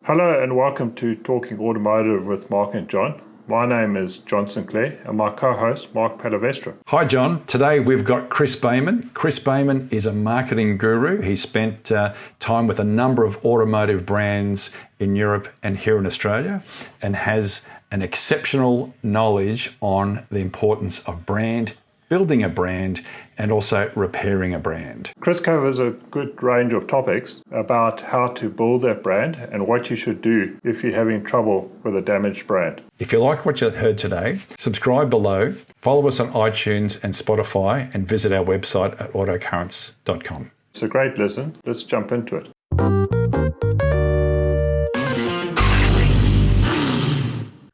Hello and welcome to Talking Automotive with Mark and John. My name is John Sinclair and my co-host Mark Palavestra. Hi John, today we've got Chris Bayman. Chris Bayman is a marketing guru. He spent time with a number of automotive brands in Europe and here in Australia and has an exceptional knowledge on the importance of brand, building a brand, and also repairing a brand. Chris covers a good range of topics about how to build that brand and what you should do if you're having trouble with a damaged brand. If you like what you heard today, subscribe below, follow us on iTunes and Spotify, and visit our website at autocurrents.com. It's a great listen. Let's jump into it.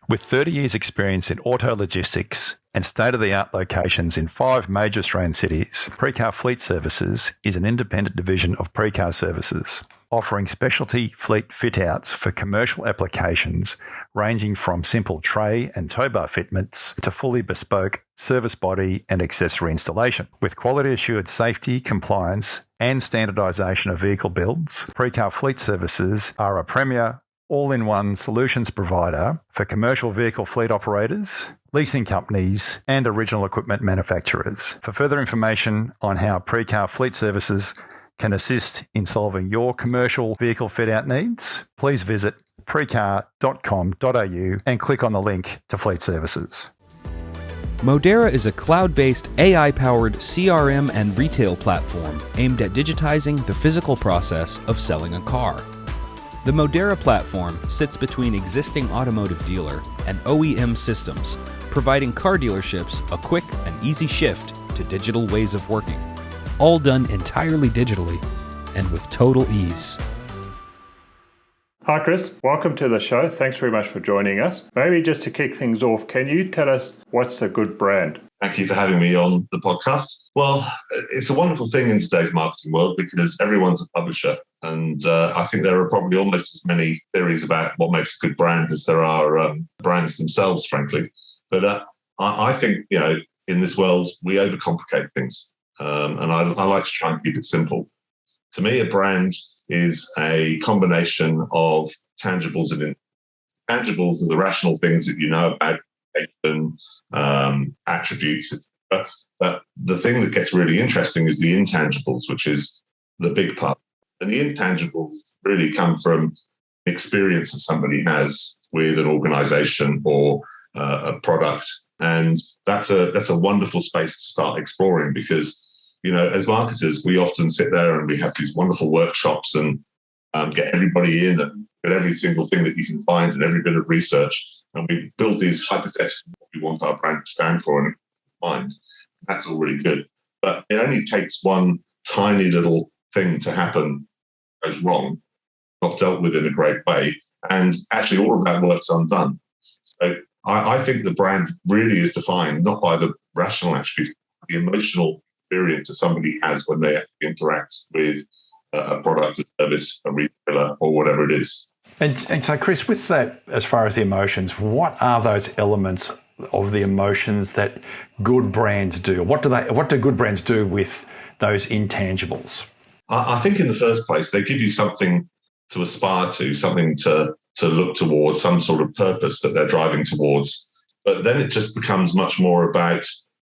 With 30 years' experience in auto logistics and state-of-the-art locations in 5 major Australian cities, Precar Fleet Services is an independent division of Precar Services, offering specialty fleet fit-outs for commercial applications ranging from simple tray and tow bar fitments to fully bespoke service body and accessory installation. With quality-assured safety, compliance and standardisation of vehicle builds, Precar Fleet Services are a premier all-in-one solutions provider for commercial vehicle fleet operators, leasing companies, and original equipment manufacturers. For further information on how Precar Fleet Services can assist in solving your commercial vehicle fit-out needs, please visit precar.com.au and click on the link to Fleet Services. Modera is a cloud-based, AI-powered CRM and retail platform aimed at digitizing the physical process of selling a car. The Modera platform sits between existing automotive dealer and OEM systems, providing car dealerships a quick and easy shift to digital ways of working, all done entirely digitally and with total ease. Hi Chris, welcome to the show. Thanks very much for joining us. Maybe just to kick things off, can you tell us what's a good brand? Thank you for having me on the podcast. Well, it's a wonderful thing in today's marketing world because everyone's a publisher. And I think there are probably almost as many theories about what makes a good brand as there are brands themselves, frankly. But I think, in this world, we overcomplicate things. And I like to try and keep it simple. To me, a brand is a combination of tangibles and intangibles are the rational things that you know about, attributes, etc. But the thing that gets really interesting is the intangibles, which is the big part. And the intangibles really come from experience that somebody has with an organization or a product. And that's a wonderful space to start exploring because, as marketers, we often sit there and we have these wonderful workshops and get everybody in and get every single thing that you can find and every bit of research. And we build these hypothetical what we want our brand to stand for and mind. That's all really good. But it only takes one tiny little thing to happen goes wrong, not dealt with in a great way. And actually all of that work's undone. So I think the brand really is defined not by the rational attributes, but the emotional experience that somebody has when they interact with a product, a service, a retailer, or whatever it is. And so, Chris, with that, as far as the emotions, what are those elements of the emotions that good brands do? What do good brands do with those intangibles? I think in the first place, they give you something to aspire to, something to look towards, some sort of purpose that they're driving towards. But then it just becomes much more about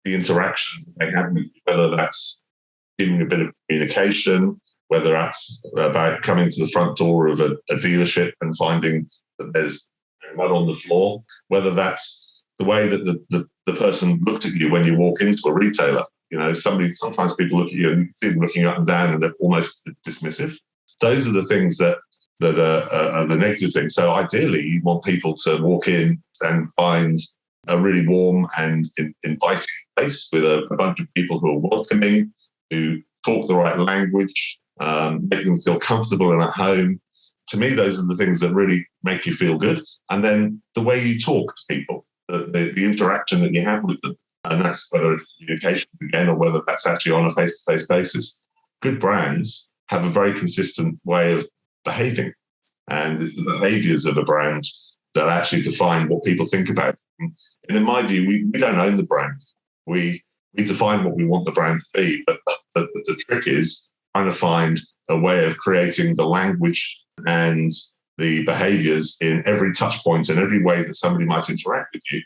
the interactions that they have with you, whether that's giving a bit of communication, whether that's about coming to the front door of a dealership and finding that there's mud on the floor, whether that's the way that the person looked at you when you walk into a retailer. Sometimes people look at you and you see them looking up and down and they're almost dismissive. Those are the things that are the negative things. So ideally, you want people to walk in and find a really warm and inviting place with a bunch of people who are welcoming, who talk the right language, make them feel comfortable and at home. To me, those are the things that really make you feel good. And then the way you talk to people, the interaction that you have with them. And that's whether it's communication again or whether that's actually on a face-to-face basis. Good brands have a very consistent way of behaving. And it's the behaviours of a brand that actually define what people think about. And in my view, we don't own the brand. We define what we want the brand to be. But the trick is trying to find a way of creating the language and the behaviours in every touch point and every way that somebody might interact with you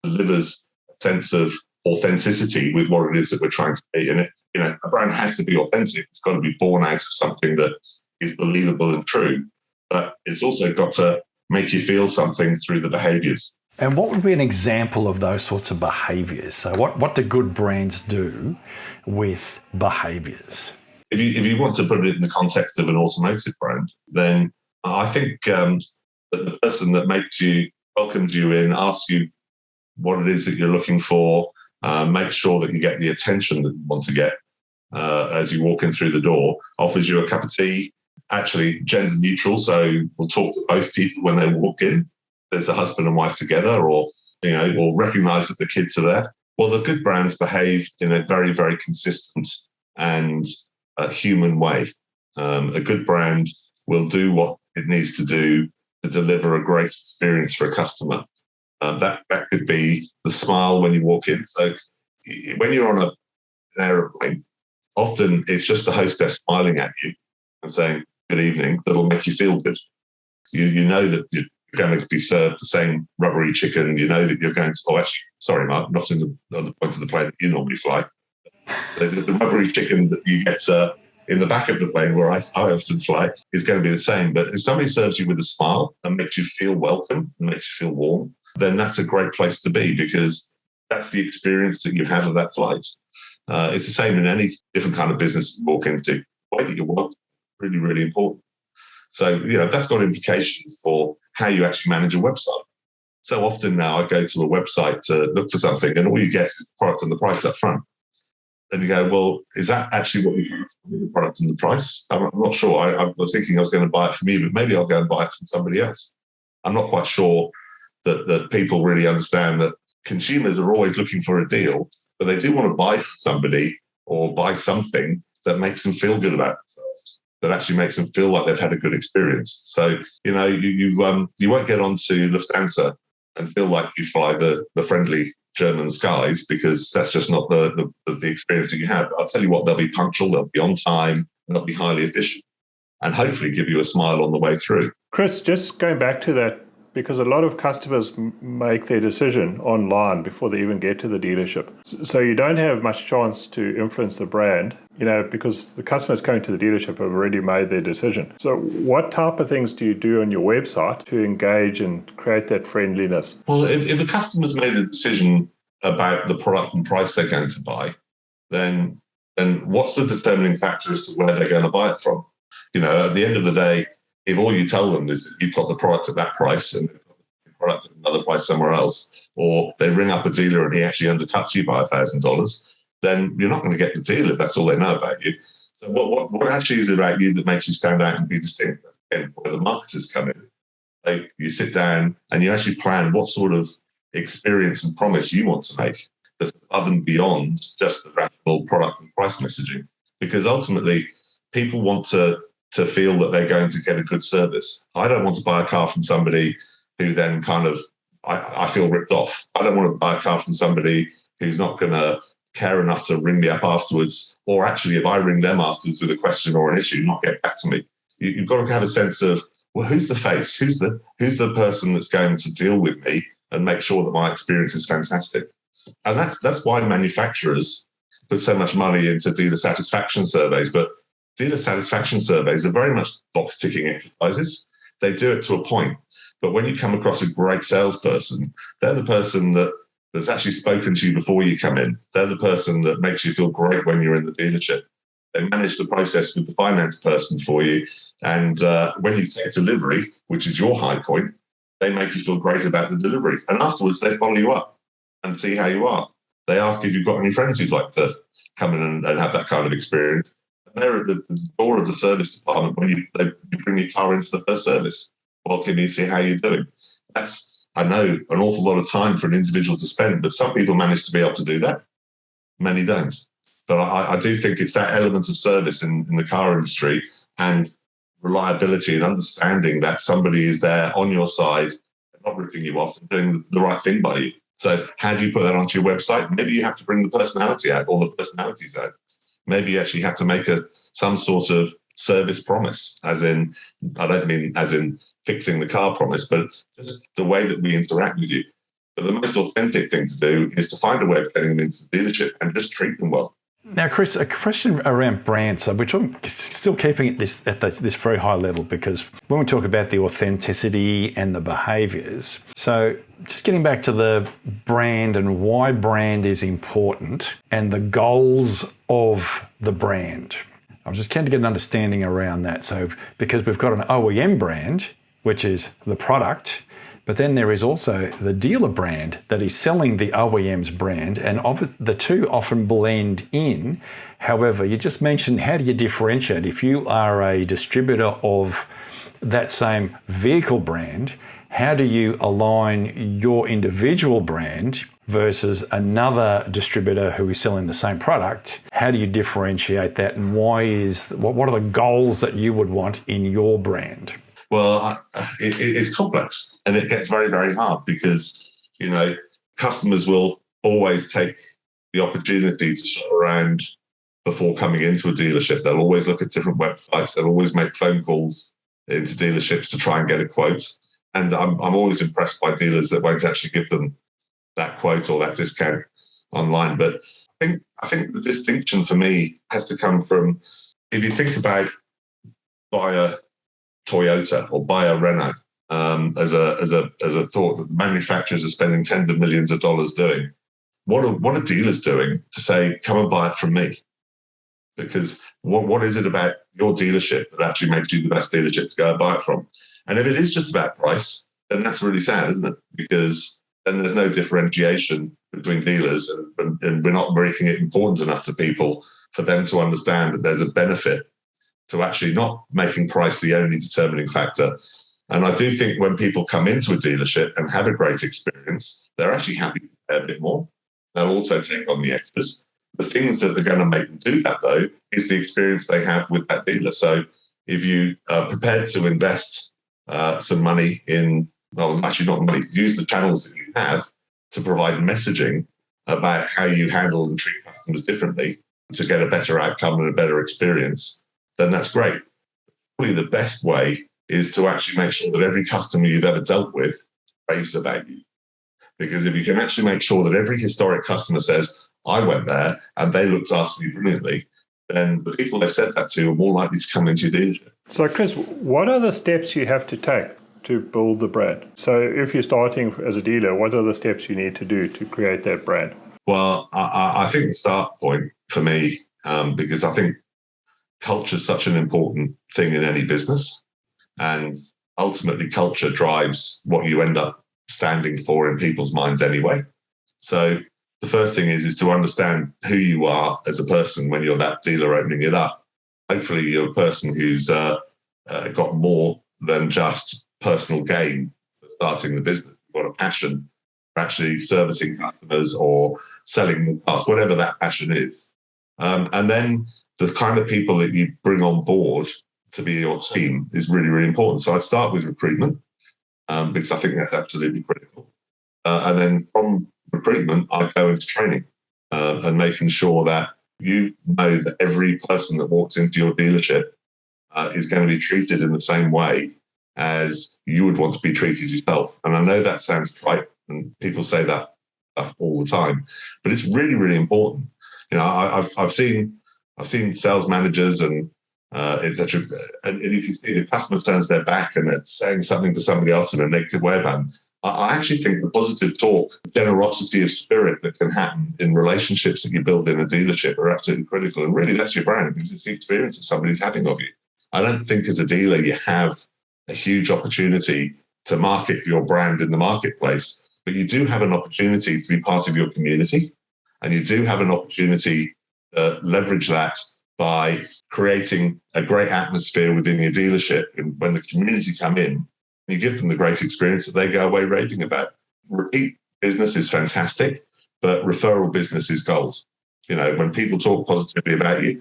delivers a sense of authenticity with what it is that we're trying to be. And a brand has to be authentic. It's got to be born out of something that is believable and true, but it's also got to make you feel something through the behaviours. And what would be an example of those sorts of behaviours? So what do good brands do with behaviours? If you want to put it in the context of an automotive brand, then I think that the person that welcomes you in, asks you what it is that you're looking for, make sure that you get the attention that you want to get as you walk in through the door, offers you a cup of tea, actually gender neutral, so we'll talk to both people when they walk in. There's a husband and wife together, or recognise that the kids are there. Well, the good brands behave in a very, very consistent and human way. A good brand will do what it needs to do to deliver a great experience for a customer. That could be the smile when you walk in. So when you're on an aeroplane, often it's just the hostess smiling at you and saying, "Good evening," that'll make you feel good. You know that you're going to be served the same rubbery chicken. You know that you're going to, sorry, Mark, not on the point of the plane that you normally fly. The rubbery chicken that you get in the back of the plane where I often fly is going to be the same. But if somebody serves you with a smile and makes you feel welcome and makes you feel warm, then that's a great place to be, because that's the experience that you have of that flight. It's the same in any different kind of business you walk into. The way that you work is really, really important. So, that's got implications for how you actually manage a website. So often now I go to a website to look for something and all you get is the product and the price up front. And you go, well, is that actually what you want, the product and the price? I'm not sure. I was thinking I was going to buy it from you, but maybe I'll go and buy it from somebody else. I'm not quite sure that people really understand that consumers are always looking for a deal, but they do want to buy from somebody or buy something that makes them feel good about themselves, that actually makes them feel like they've had a good experience. So, you won't get onto Lufthansa and feel like you fly the friendly German skies, because that's just not the experience that you have. I'll tell you what, they'll be punctual, they'll be on time, and they'll be highly efficient, and hopefully give you a smile on the way through. Chris, just going back to that, because a lot of customers make their decision online before they even get to the dealership. So you don't have much chance to influence the brand, because the customers coming to the dealership have already made their decision. So what type of things do you do on your website to engage and create that friendliness? Well, if the customer's made a decision about the product and price they're going to buy, then what's the determining factor as to where they're going to buy it from? At the end of the day, if all you tell them is that you've got the product at that price and the product at another price somewhere else, or they ring up a dealer and he actually undercuts you by $1,000, then you're not going to get the deal if that's all they know about you. So what actually is it about you that makes you stand out and be distinct? Again, where the marketers come in, you sit down and you actually plan what sort of experience and promise you want to make that's above and beyond just the rational product and price messaging. Because ultimately, people want to feel that they're going to get a good service. I don't want to buy a car from somebody who then I feel ripped off. I don't want to buy a car from somebody who's not going to care enough to ring me up afterwards, or actually if I ring them afterwards with a question or an issue, not get back to me. You've got to have a sense of, well, who's the face? Who's the person that's going to deal with me and make sure that my experience is fantastic? And that's why manufacturers put so much money into dealer satisfaction surveys. But dealer satisfaction surveys are very much box-ticking exercises. They do it to a point. But when you come across a great salesperson, they're the person that's actually spoken to you before you come in. They're the person that makes you feel great when you're in the dealership. They manage the process with the finance person for you. And when you take delivery, which is your high point, they make you feel great about the delivery. And afterwards, they follow you up and see how you are. They ask if you've got any friends who'd like to come in and have that kind of experience. They're at the door of the service department when they bring your car in for the first service. Welcome you, see how you're doing. That's, I know, an awful lot of time for an individual to spend, but some people manage to be able to do that. Many don't. But I do think it's that element of service in the car industry and reliability and understanding that somebody is there on your side, not ripping you off and doing the right thing by you. So how do you put that onto your website? Maybe you have to bring the personality out, or the personalities out. Maybe you actually have to make some sort of service promise, as in, I don't mean as in fixing the car promise, but just the way that we interact with you. But the most authentic thing to do is to find a way of getting them into the dealership and just treat them well. Now, Chris, a question around brand. So we're still keeping it at this very high level, because when we talk about the authenticity and the behaviours, so just getting back to the brand and why brand is important and the goals of the brand. I'm just keen to get an understanding around that. So because we've got an OEM brand, which is the product, but then there is also the dealer brand that is selling the OEM's brand, and the two often blend in. However, you just mentioned, how do you differentiate? If you are a distributor of that same vehicle brand, how do you align your individual brand versus another distributor who is selling the same product? How do you differentiate that, and what are the goals that you would want in your brand? Well, it's complex, and it gets very, very hard because, customers will always take the opportunity to shop around before coming into a dealership. They'll always look at different websites. They'll always make phone calls into dealerships to try and get a quote. And I'm always impressed by dealers that won't actually give them that quote or that discount online. But I think the distinction for me has to come from, if you think about buy a Toyota or buy a Renault, as a thought that the manufacturers are spending tens of millions of dollars doing. What are dealers doing to say, come and buy it from me? Because what is it about your dealership that actually makes you the best dealership to go and buy it from? And if it is just about price, then that's really sad, isn't it? Because then there's no differentiation between dealers, and we're not making it important enough to people for them to understand that there's a benefit to actually not making price the only determining factor. And I do think when people come into a dealership and have a great experience, they're actually happy to pay a bit more. They'll also take on the extras. The things that are going to make them do that, though, is the experience they have with that dealer. So if you are prepared to invest some money in, well, actually not money, use the channels that you have to provide messaging about how you handle and treat customers differently to get a better outcome and a better experience, then that's great. Probably the best way is to actually make sure that every customer you've ever dealt with raves about you. Because if you can actually make sure that every historic customer says, I went there and they looked after me brilliantly, then the people they've said that to are more likely to come into your dealership. So, Chris, what are the steps you have to take to build the brand? So if you're starting as a dealer, what are the steps you need to do to create that brand? Well, I think the start point for me, because I think culture is such an important thing in any business, and ultimately culture drives what you end up standing for in people's minds anyway. So the first thing is to understand who you are as a person when you're that dealer opening it up. Hopefully you're a person who's got more than just personal gain for starting the business. You've got a passion for actually servicing customers or selling more cars, whatever that passion is. And then the kind of people that you bring on board to be your team is really, really important. So I'd start with recruitment, because I think that's absolutely critical. And then from recruitment, I go into training and making sure that you know that every person that walks into your dealership is going to be treated in the same way as you would want to be treated yourself. And I know that sounds trite, and people say that all the time, but it's really, really important. I've seen sales managers and etc. And you can see the customer turns their back and they're saying something to somebody else in a negative way about them. I actually think the positive talk, generosity of spirit that can happen in relationships that you build in a dealership are absolutely critical. And really, that's your brand, because it's the experience that somebody's having of you. I don't think as a dealer you have a huge opportunity to market your brand in the marketplace, but you do have an opportunity to be part of your community, and you do have an opportunity to leverage that by creating a great atmosphere within your dealership. And when the community come in, you give them the great experience that they go away raving about. Repeat business is fantastic, but referral business is gold. When people talk positively about you,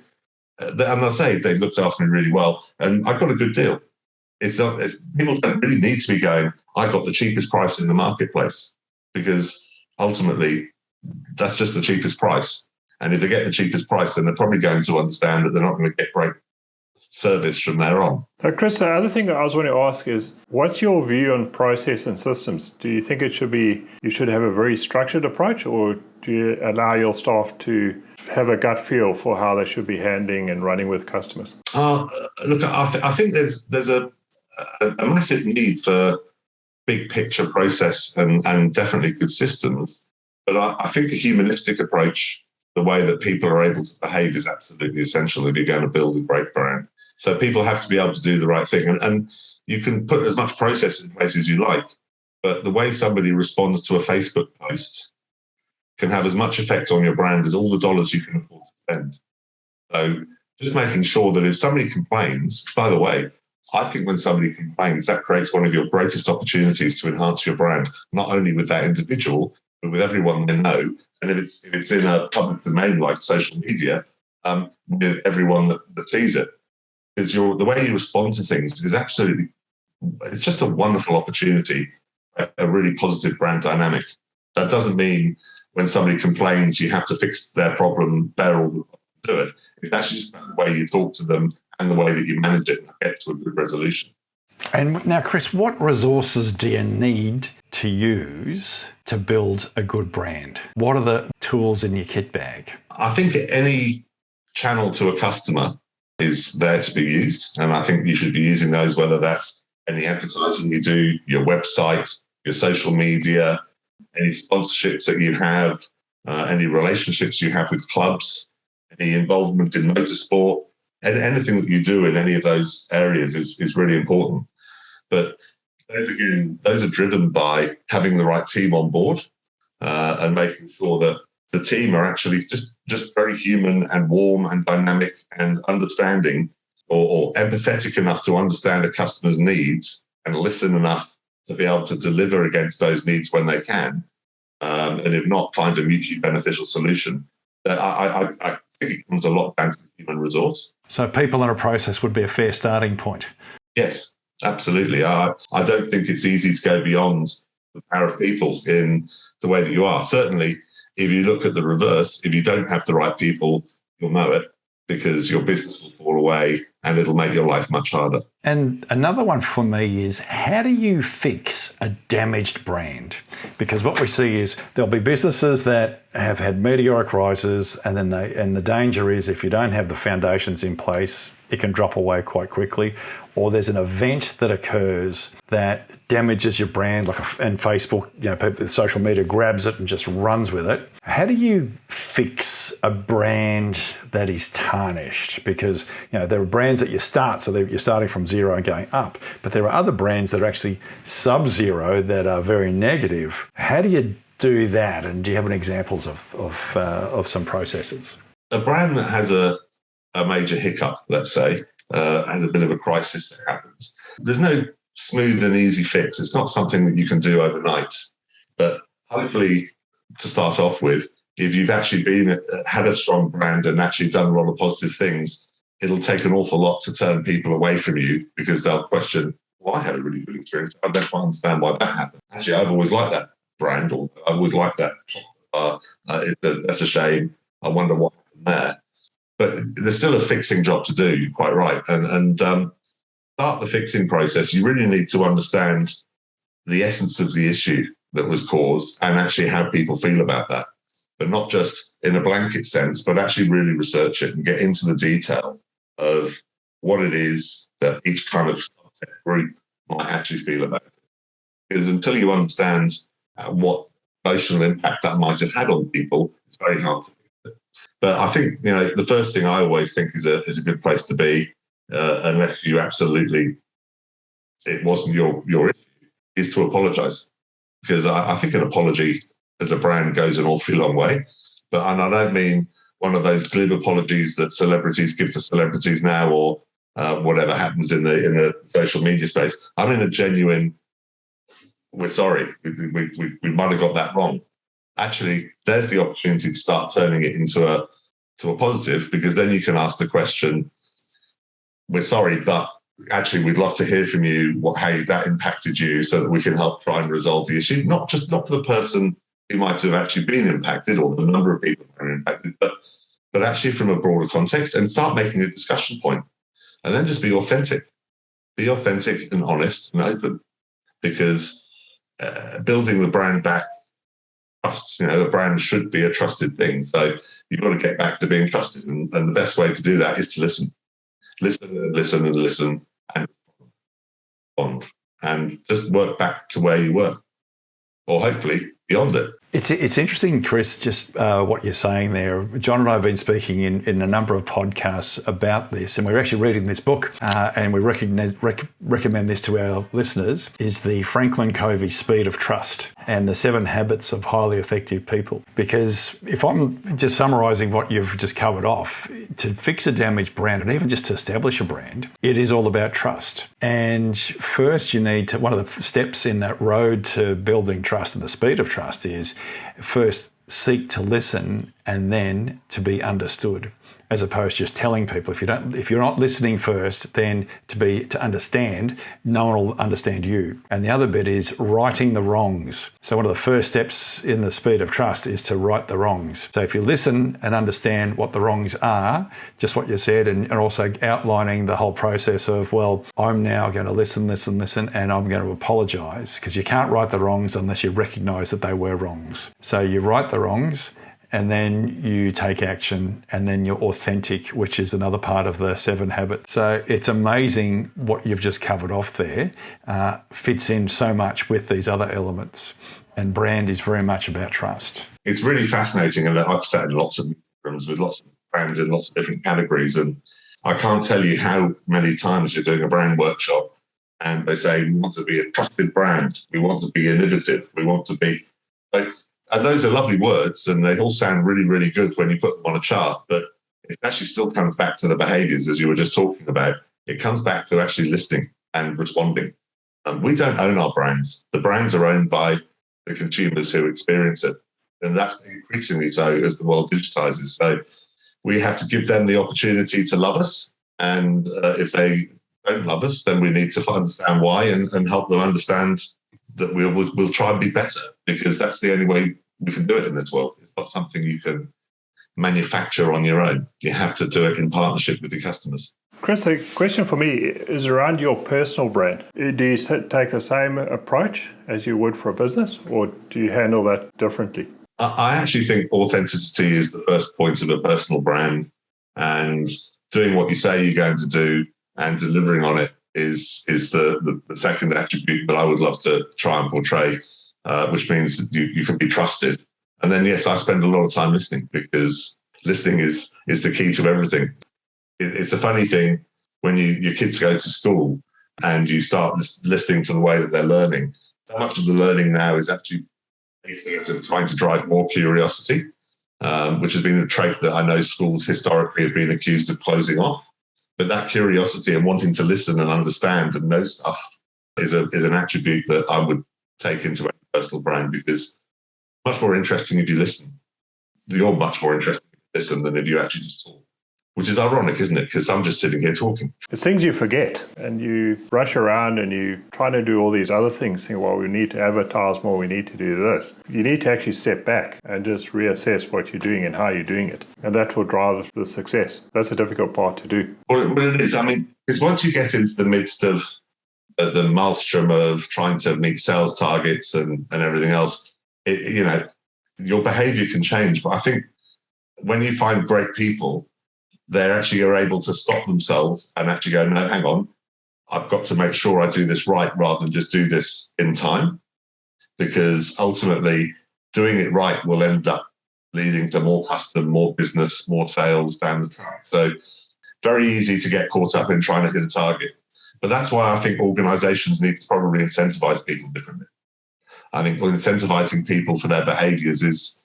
and they'll say they looked after me really well and I got a good deal. People don't really need to be going, I got the cheapest price in the marketplace, because ultimately that's just the cheapest price. And if they get the cheapest price, then they're probably going to understand that they're not going to get great service from there on. Chris, the other thing I was going to ask is, what's your view on process and systems? Do you think you should have a very structured approach, or do you allow your staff to have a gut feel for how they should be handling and running with customers? Look, I think there's a massive need for big picture process and definitely good systems. But I think a humanistic approach, the way that people are able to behave, is absolutely essential if you're going to build a great brand. So people have to be able to do the right thing. And you can put as much process in place as you like, but the way somebody responds to a Facebook post can have as much effect on your brand as all the dollars you can afford to spend. So just making sure that if somebody complains, by the way, I think when somebody complains, that creates one of your greatest opportunities to enhance your brand, not only with that individual, but with everyone they know. And if it's in a public domain like social media, with everyone that sees it. Because the way you respond to things is absolutely, it's just a wonderful opportunity, a really positive brand dynamic. That doesn't mean when somebody complains, you have to fix their problem, bear all the do it. It's actually just the way you talk to them and the way that you manage it and get to a good resolution. And now, Chris, what resources do you need to use to build a good brand? What are the tools in your kit bag? I think any channel to a customer is there to be used. And I think you should be using those, whether that's any advertising you do, your website, your social media, any sponsorships that you have, any relationships you have with clubs, any involvement in motorsport, and anything that you do in any of those areas is really important. But those are driven by having the right team on board and making sure that the team are actually just very human and warm and dynamic and understanding or empathetic enough to understand a customer's needs and listen enough to be able to deliver against those needs when they can. And if not, find a mutually beneficial solution. I think it comes a lot down to the human resource. So people in a process would be a fair starting point. Yes, absolutely. I don't think it's easy to go beyond the power of people in the way that you are. Certainly, if you look at the reverse, if you don't have the right people, you'll know it, because your business will fall away and it'll make your life much harder. And another one for me is, how do you fix a damaged brand? Because what we see is there'll be businesses that have had meteoric rises, and then the danger is if you don't have the foundations in place, it can drop away quite quickly. Or there's an event that occurs that damages your brand, and Facebook, people, social media grabs it and just runs with it. How do you fix a brand that is tarnished? Because there are brands that you start, so you're starting from zero and going up, but there are other brands that are actually sub-zero that are very negative. How do you do that? And do you have any examples of some processes? A brand that has a major hiccup, let's say, has a bit of a crisis that happens. There's no smooth and easy fix. It's not something that you can do overnight. But hopefully, to start off with, if you've actually had a strong brand and actually done a lot of positive things, it'll take an awful lot to turn people away from you, because they'll question, well, I had a really good experience. I don't quite understand why that happened. Actually, I've always liked that brand, or I've always liked that. That's a shame. I wonder what happened there. But there's still a fixing job to do, you're quite right. And start the fixing process, you really need to understand the essence of the issue that was caused and actually how people feel about that. But not just in a blanket sense, but actually really research it and get into the detail of what it is that each kind of group might actually feel about it. Because until you understand what emotional impact that might have had on people, it's very hard to. But I think, the first thing I always think is a good place to be, unless you absolutely, it wasn't your issue, is to apologise. Because I think an apology as a brand goes an awfully long way. And I don't mean one of those glib apologies that celebrities give to celebrities now, or whatever happens in the social media space. I mean a genuine, we're sorry, we might have got that wrong. Actually, there's the opportunity to start turning it into a positive, because then you can ask the question, we're sorry, but actually we'd love to hear from you how that impacted you, so that we can help try and resolve the issue, not for the person who might have actually been impacted or the number of people who are impacted, but actually from a broader context, and start making a discussion point, and then just be authentic. be authentic and honest and open, because building the brand back, trust, the brand should be a trusted thing. So you've got to get back to being trusted. And the best way to do that is to listen and listen and listen and respond, and just work back to where you were, or hopefully beyond it. It's interesting, Chris, just what you're saying there. John and I have been speaking in a number of podcasts about this, and we're actually reading this book, and we recommend this to our listeners, is the Franklin Covey Speed of Trust and the 7 Habits of Highly Effective People. Because if I'm just summarising what you've just covered off, to fix a damaged brand, and even just to establish a brand, it is all about trust. And first you need to, one of the steps in that road to building trust and the speed of trust is first seek to listen and then to be understood, as opposed to just telling people. If you're not listening first, then to understand, no one will understand you. And the other bit is righting the wrongs. So one of the first steps in the speed of trust is to right the wrongs. So if you listen and understand what the wrongs are, just what you said, and also outlining the whole process of, well, I'm now going to listen, and I'm going to apologise, because you can't right the wrongs unless you recognise that they were wrongs. So you right the wrongs, and then you take action, and then you're authentic, which is another part of the 7 habits. So it's amazing what you've just covered off there, fits in so much with these other elements. And brand is very much about trust. It's really fascinating, and I've sat in lots of rooms with lots of brands in lots of different categories, and I can't tell you how many times you're doing a brand workshop and they say, we want to be a trusted brand, we want to be innovative, we want to be... And those are lovely words, and they all sound really, really good when you put them on a chart. But it actually still comes back to the behaviours, as you were just talking about. It comes back to actually listening and responding. We don't own our brands. The brands are owned by the consumers who experience it. And that's increasingly so as the world digitizes. So we have to give them the opportunity to love us. And if they don't love us, then we need to understand why and help them understand that we'll try and be better, because that's the only way we can do it in this world. It's not something you can manufacture on your own. You have to do it in partnership with your customers. Chris, the question for me is around your personal brand. Do you take the same approach as you would for a business, or do you handle that differently? I actually think authenticity is the first point of a personal brand, and doing what you say you're going to do and delivering on it is the second attribute that I would love to try and portray, which means that you can be trusted. And then, yes, I spend a lot of time listening, because listening is the key to everything. It's a funny thing when your kids go to school and you start listening to the way that they're learning. So much of the learning now is actually trying to drive more curiosity, which has been a trait that I know schools historically have been accused of closing off. But that curiosity and wanting to listen and understand and know stuff is an attribute that I would take into a personal brand, because it's much more interesting if you listen. You're much more interesting if you listen than if you actually just talk, which is ironic, isn't it? Because I'm just sitting here talking. It's things you forget, and you rush around and you try to do all these other things, think, well, we need to advertise more, we need to do this. You need to actually step back and just reassess what you're doing and how you're doing it. And that will drive the success. That's a difficult part to do. Well, it is. I mean, because once you get into the midst of the maelstrom of trying to meet sales targets and everything else, your behavior can change. But I think when you find great people, they actually are able to stop themselves and actually go, no, hang on, I've got to make sure I do this right rather than just do this in time, because ultimately doing it right will end up leading to more custom, more business, more sales down the track. So very easy to get caught up in trying to hit a target. But that's why I think organizations need to probably incentivize people differently. I think incentivizing people for their behaviors is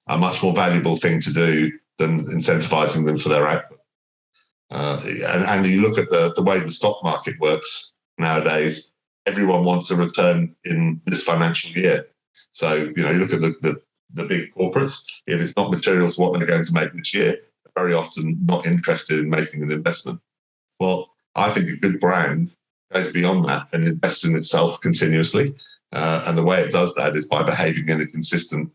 a much more valuable thing to do than incentivizing them for their output. And you look at the way the stock market works nowadays, everyone wants a return in this financial year. So, you look at the big corporates, if it's not material to what they're going to make this year, they're very often not interested in making an investment. Well, I think a good brand goes beyond that and invests in itself continuously. And the way it does that is by behaving in a consistent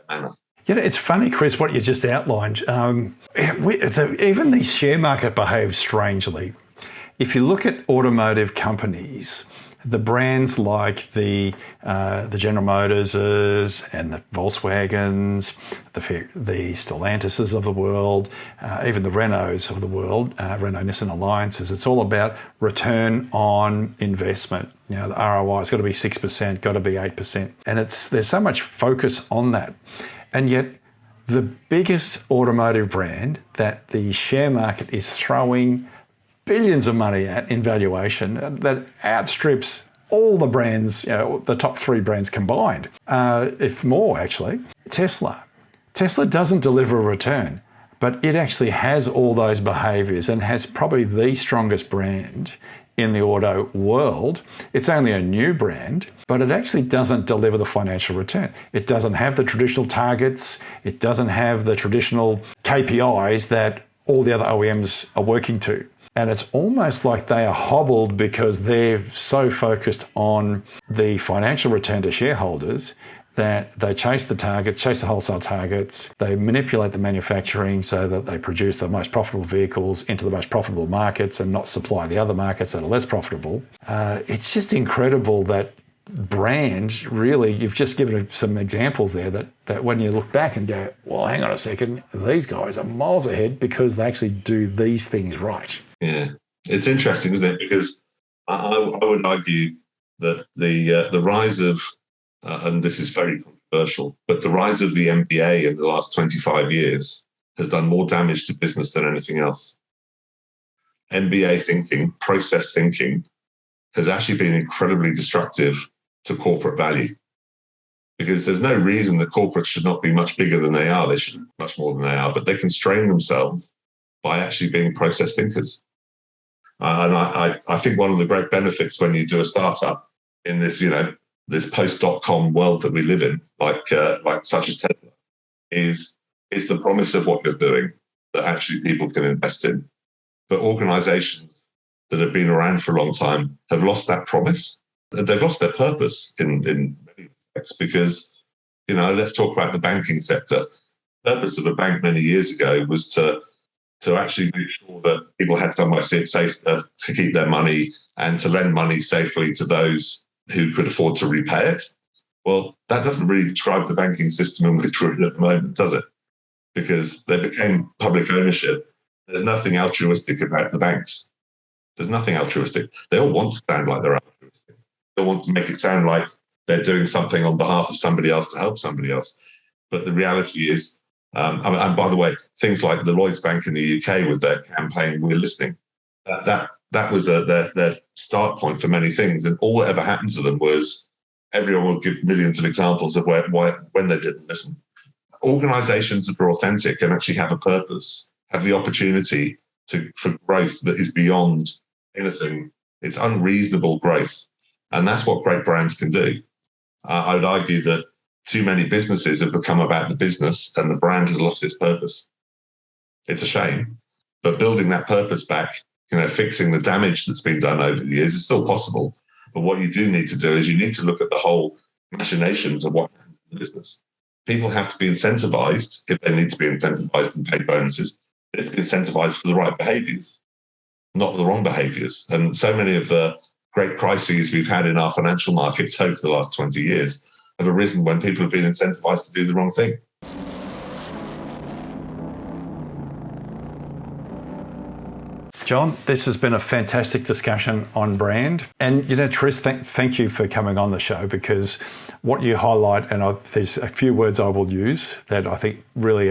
manner. It's funny, Chris, what you just outlined. Even the share market behaves strangely. if you look at automotive companies, the brands like the General Motorses and the Volkswagens, the Stellantises of the world, even the Renaults of the world, Renault-Nissan alliances, it's all about return on investment. You know, the ROI has got to be 6%, got to be 8%. And there's so much focus on that. And yet the biggest automotive brand that the share market is throwing billions of money at in valuation that outstrips all the brands, the top 3 brands combined, if more actually, Tesla. Tesla doesn't deliver a return, but it actually has all those behaviours and has probably the strongest brand in the auto world. It's only a new brand, but it actually doesn't deliver the financial return. It doesn't have the traditional targets. It doesn't have the traditional KPIs that all the other OEMs are working to. And it's almost like they are hobbled because they're so focused on the financial return to shareholders that they chase the targets, chase the wholesale targets. They manipulate the manufacturing so that they produce the most profitable vehicles into the most profitable markets and not supply the other markets that are less profitable. It's just incredible that brand, really, you've just given some examples there that when you look back and go, well, hang on a second, these guys are miles ahead because they actually do these things right. Yeah, it's interesting, isn't it? Because I would argue that the rise of, and this is very controversial, but the rise of the MBA in the last 25 years has done more damage to business than anything else. MBA thinking, process thinking, has actually been incredibly destructive to corporate value, because there's no reason that corporates should not be much bigger than they are. They should be much more than they are, but they constrain themselves by actually being process thinkers. And I think one of the great benefits when you do a startup in this, this post-.com world that we live in, like such as Tesla, is the promise of what you're doing that actually people can invest in. But organizations that have been around for a long time have lost that promise. They've lost their purpose in many respects because, let's talk about the banking sector. The purpose of a bank many years ago was to actually make sure that people had somewhere safe to keep their money and to lend money safely to those who could afford to repay it. Well, that doesn't really describe the banking system in which we're in at the moment, does it? Because they became public ownership. There's nothing altruistic about the banks. There's nothing altruistic. They all want to sound like they're altruistic. They want to make it sound like they're doing something on behalf of somebody else to help somebody else. But the reality is, and by the way, things like the Lloyds Bank in the UK with their campaign, We're Listening, that was their start point for many things. And all that ever happened to them was everyone will give millions of examples of when they didn't listen. Organizations that are authentic and actually have a purpose have the opportunity for growth that is beyond anything. It's unreasonable growth. And that's what great brands can do. I would argue that too many businesses have become about the business and the brand has lost its purpose. It's a shame. But building that purpose back, fixing the damage that's been done over the years is still possible. But what you do need to do is you need to look at the whole machinations of what happens in the business. People have to be incentivized, if they need to be incentivized and paid bonuses, they have to be incentivized for the right behaviors, not for the wrong behaviors. And so many of the great crises we've had in our financial markets over the last 20 years have arisen when people have been incentivized to do the wrong thing. John, this has been a fantastic discussion on brand. And, Tris, thank you for coming on the show, because what you highlight, and there's a few words I will use that I think really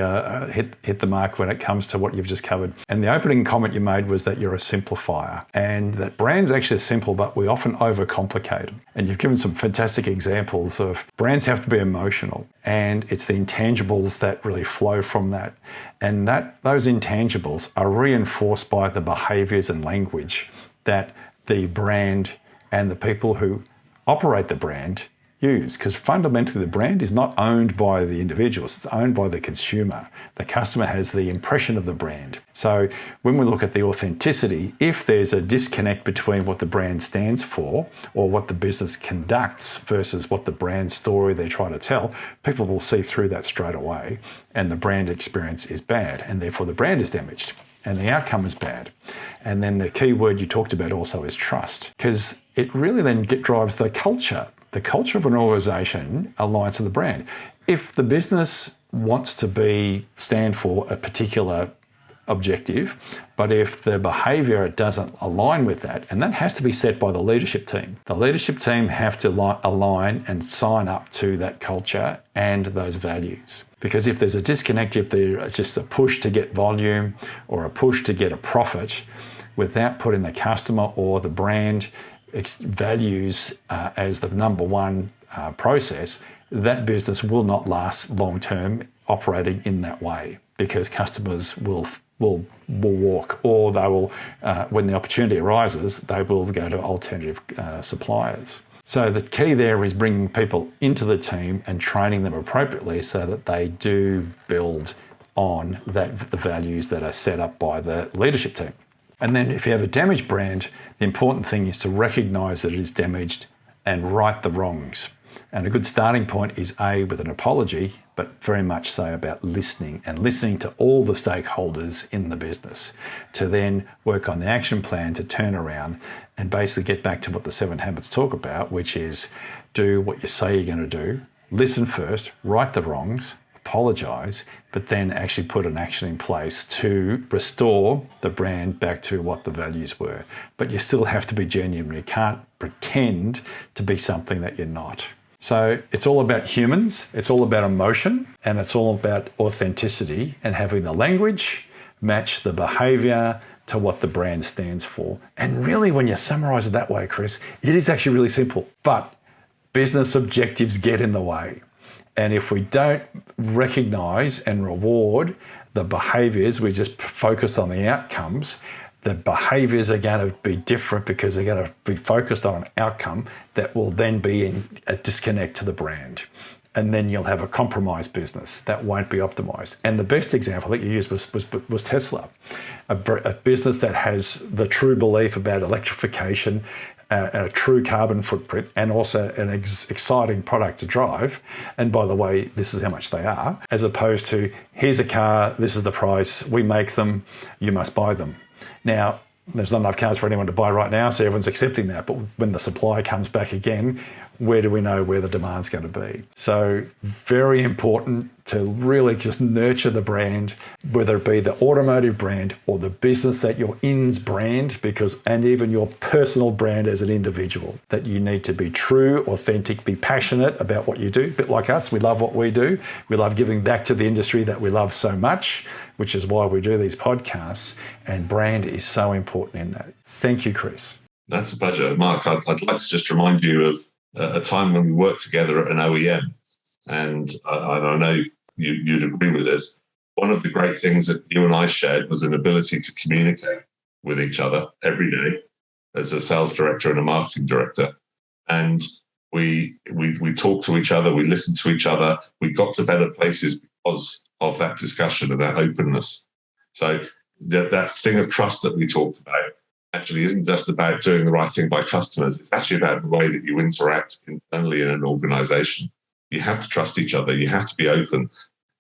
hit the mark when it comes to what you've just covered. And the opening comment you made was that you're a simplifier, and that brands actually are simple, but we often overcomplicate them. And you've given some fantastic examples of brands have to be emotional, and it's the intangibles that really flow from that. And those intangibles are reinforced by the behaviours and language that the brand and the people who operate the brand use, because fundamentally the brand is not owned by the individuals, it's owned by the consumer. The customer has the impression of the brand. So when we look at the authenticity, if there's a disconnect between what the brand stands for or what the business conducts versus what the brand story they're trying to tell, people will see through that straight away, and the brand experience is bad, and therefore the brand is damaged. and the outcome is bad. And then the key word you talked about also is trust, because it really then drives the culture. The culture of an organisation aligns to the brand. If the business wants to stand for a particular objective, but if the behaviour doesn't align with that, and that has to be set by the leadership team. The leadership team have to align and sign up to that culture and those values. Because if there's a disconnect, if there's just a push to get volume or a push to get a profit without putting the customer or the brand values as the number one process, that business will not last long term operating in that way, because customers will walk, or they will, when the opportunity arises, they will go to alternative suppliers. So the key there is bringing people into the team and training them appropriately so that they do build on the values that are set up by the leadership team. And then if you have a damaged brand, the important thing is to recognise that it is damaged and right the wrongs. And a good starting point is with an apology, but very much so about listening to all the stakeholders in the business, to then work on the action plan to turn around and basically get back to what the 7 habits talk about, which is do what you say you're going to do, listen first, right the wrongs, apologise, but then actually put an action in place to restore the brand back to what the values were. But you still have to be genuine. You can't pretend to be something that you're not. So it's all about humans, it's all about emotion, and it's all about authenticity and having the language match the behaviour to what the brand stands for. And really, when you summarise it that way, Chris, it is actually really simple, but business objectives get in the way. And if we don't recognise and reward the behaviours, we just focus on the outcomes, the behaviours are going to be different because they're going to be focused on an outcome that will then be in a disconnect to the brand. And then you'll have a compromised business that won't be optimised. And the best example that you used was Tesla, a business that has the true belief about electrification, a true carbon footprint, and also an exciting product to drive. And by the way, this is how much they are, as opposed to here's a car, this is the price, we make them, you must buy them. Now, there's not enough cars for anyone to buy right now, so everyone's accepting that. But when the supply comes back again, where do we know where the demand's going to be? So very important to really just nurture the brand, whether it be the automotive brand or the business that you're in's brand, and even your personal brand as an individual, that you need to be true, authentic, be passionate about what you do. A bit like us, we love what we do. We love giving back to the industry that we love so much, which is why we do these podcasts, and brand is so important in that. Thank you, Chris. That's a pleasure. Mark, I'd like to just remind you of a time when we worked together at an OEM, and I know you'd agree with this. One of the great things that you and I shared was an ability to communicate with each other every day as a sales director and a marketing director. And we talked to each other, we listened to each other, we got to better places because of that discussion and that openness. So that thing of trust that we talked about actually isn't just about doing the right thing by customers. It's actually about the way that you interact internally in an organization. You have to trust each other. You have to be open,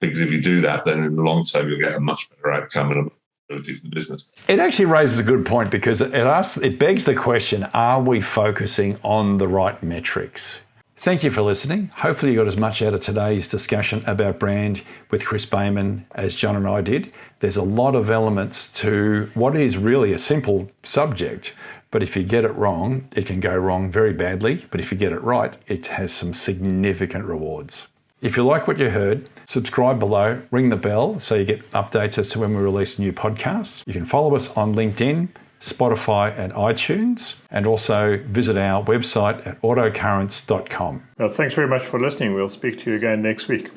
because if you do that, then in the long term, you'll get a much better outcome and a ability for the business. It actually raises a good point, because it begs the question, are we focusing on the right metrics? Thank you for listening. Hopefully you got as much out of today's discussion about brand with Chris Bayman as John and I did. There's a lot of elements to what is really a simple subject, but if you get it wrong, it can go wrong very badly. But if you get it right, it has some significant rewards. If you like what you heard, subscribe below, ring the bell so you get updates as to when we release new podcasts. You can follow us on LinkedIn, Spotify and iTunes, and also visit our website at autocurrents.com. Well, thanks very much for listening. We'll speak to you again next week.